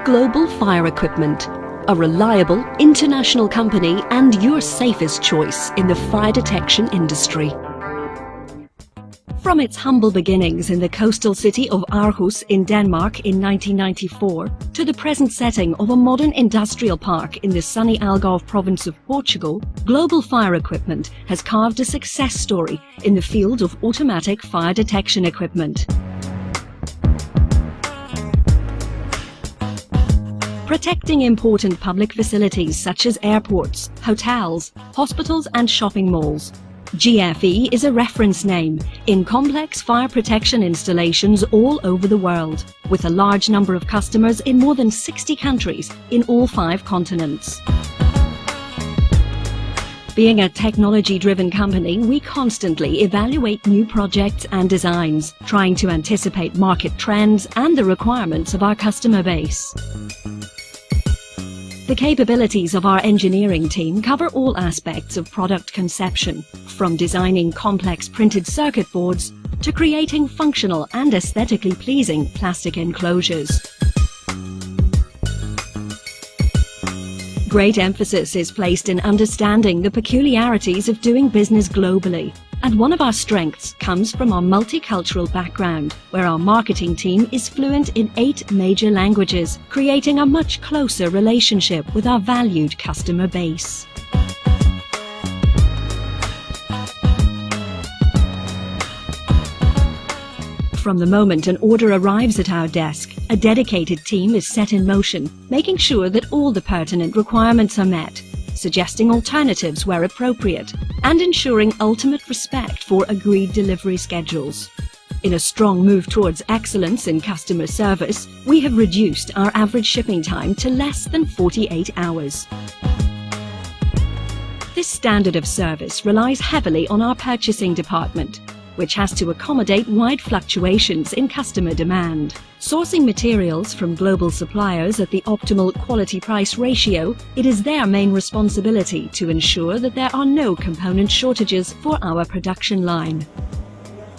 Global Fire Equipment, a reliable international company and your safest choice in the fire detection industry. From its humble beginnings in the coastal city of Aarhus in Denmark in 1994 to the present setting of a modern industrial park in the sunny Algarve province of Portugal, Global Fire Equipment has carved a success story in the field of automatic fire detection equipment. Protecting important public facilities such as airports, hotels, hospitals and shopping malls. GFE is a reference name in complex fire protection installations all over the world, with a large number of customers in more than 60 countries in all 5 continents. Being a technology-driven company, we constantly evaluate new projects and designs, trying to anticipate market trends and the requirements of our customer base. The capabilities of our engineering team cover all aspects of product conception, from designing complex printed circuit boards to creating functional and aesthetically pleasing plastic enclosures. Great emphasis is placed in understanding the peculiarities of doing business globally. And one of our strengths comes from our multicultural background, where our marketing team is fluent in 8 major languages, creating a much closer relationship with our valued customer base. From the moment an order arrives at our desk, a dedicated team is set in motion, making sure that all the pertinent requirements are met, suggesting alternatives where appropriate, and ensuring ultimate respect for agreed delivery schedules. In a strong move towards excellence in customer service, we have reduced our average shipping time to less than 48 hours. This standard of service relies heavily on our purchasing department, which has to accommodate wide fluctuations in customer demand. Sourcing materials from global suppliers at the optimal quality-price ratio, it is their main responsibility to ensure that there are no component shortages for our production line.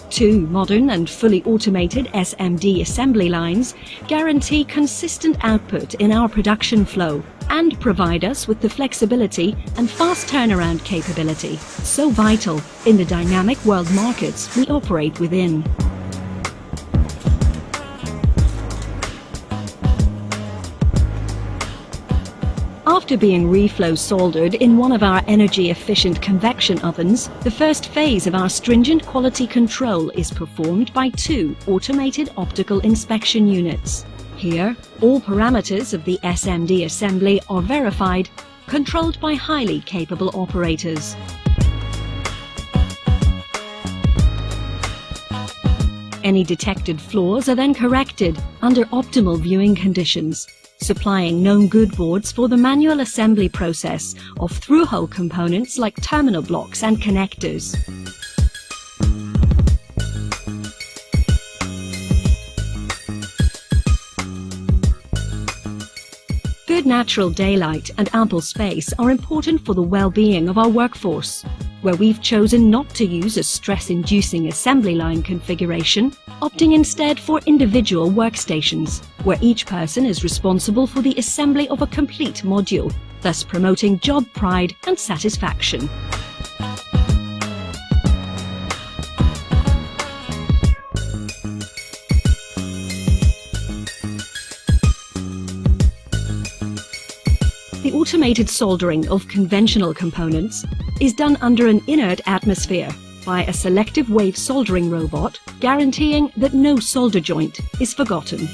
2 modern and fully automated SMD assembly lines guarantee consistent output in our production flow and provide us with the flexibility and fast turnaround capability so vital in the dynamic world markets we operate within. After being reflow soldered in one of our energy-efficient convection ovens, the first phase of our stringent quality control is performed by 2 automated optical inspection units. Here, all parameters of the SMD assembly are verified, controlled by highly capable operators. Any detected flaws are then corrected under optimal viewing conditions, supplying known good boards for the manual assembly process of through-hole components like terminal blocks and connectors. Good natural daylight and ample space are important for the well-being of our workforce, where we've chosen not to use a stress-inducing assembly line configuration, opting instead for individual workstations, where each person is responsible for the assembly of a complete module, thus promoting job pride and satisfaction. The automated soldering of conventional components is done under an inert atmosphere by a selective wave soldering robot, guaranteeing that no solder joint is forgotten.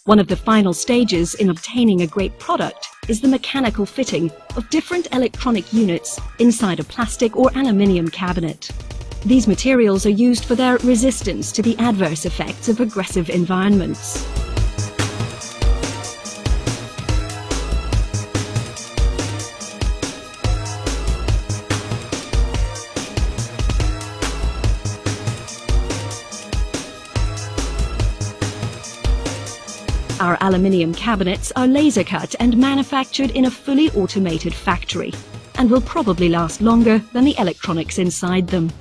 One of the final stages in obtaining a great product is the mechanical fitting of different electronic units inside a plastic or aluminium cabinet. These materials are used for their resistance to the adverse effects of aggressive environments. Our aluminium cabinets are laser cut and manufactured in a fully automated factory and will probably last longer than the electronics inside them.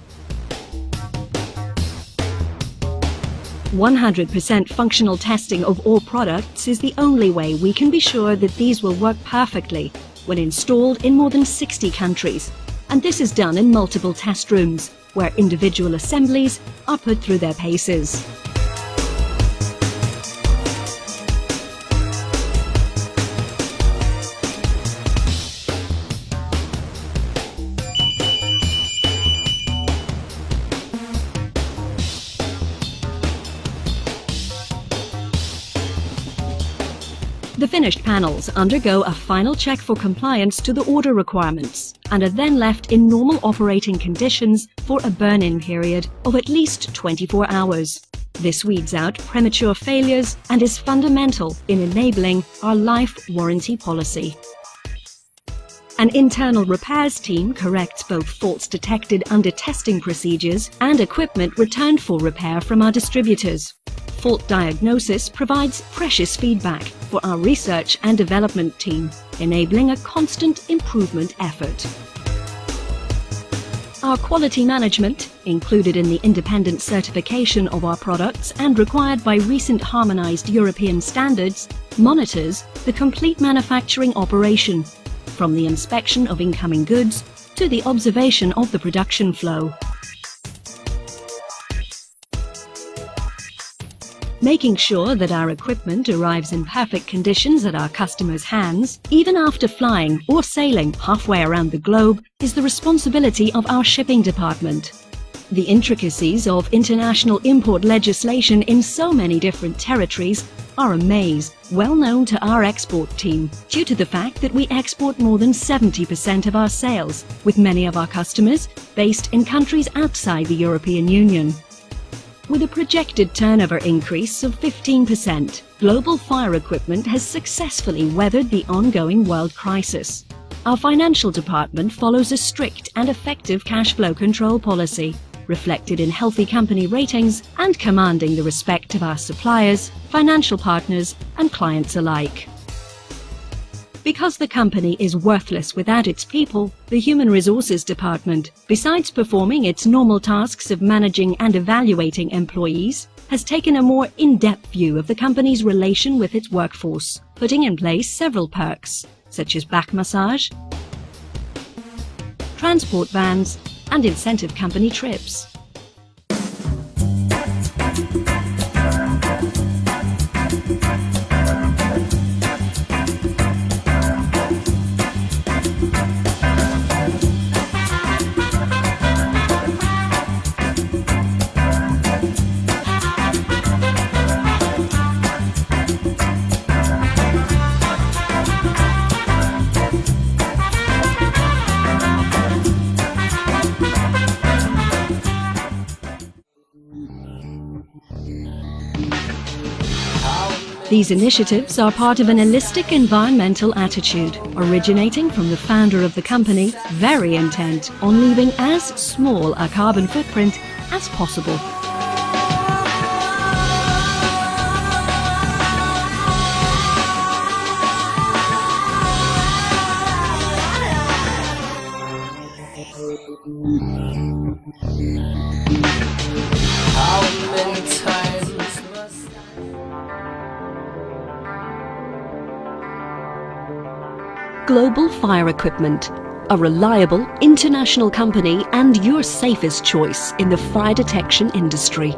100% functional testing of all products is the only way we can be sure that these will work perfectly when installed in more than 60 countries, and this is done in multiple test rooms where individual assemblies are put through their paces. The finished panels undergo a final check for compliance to the order requirements and are then left in normal operating conditions for a burn-in period of at least 24 hours. This weeds out premature failures and is fundamental in enabling our life warranty policy. An internal repairs team corrects both faults detected under testing procedures and equipment returned for repair from our distributors. Fault diagnosis provides precious feedback for our research and development team, enabling a constant improvement effort. Our quality management, included in the independent certification of our products and required by recent harmonized European standards, monitors the complete manufacturing operation, from the inspection of incoming goods to the observation of the production flow. Making sure that our equipment arrives in perfect conditions at our customers' hands, even after flying or sailing halfway around the globe, is the responsibility of our shipping department. The intricacies of international import legislation in so many different territories are a maze well known to our export team due to the fact that we export more than 70% of our sales, with many of our customers based in countries outside the European Union. With a projected turnover increase of 15%, Global Fire Equipment has successfully weathered the ongoing world crisis. Our financial department follows a strict and effective cash flow control policy, reflected in healthy company ratings and commanding the respect of our suppliers, financial partners, and clients alike. Because the company is worthless without its people, the Human Resources Department, besides performing its normal tasks of managing and evaluating employees, has taken a more in-depth view of the company's relation with its workforce, putting in place several perks, such as back massage, transport vans, and incentive company trips. These initiatives are part of an holistic environmental attitude, originating from the founder of the company, very intent on leaving as small a carbon footprint as possible. Global Fire Equipment, a reliable international company and your safest choice in the fire detection industry.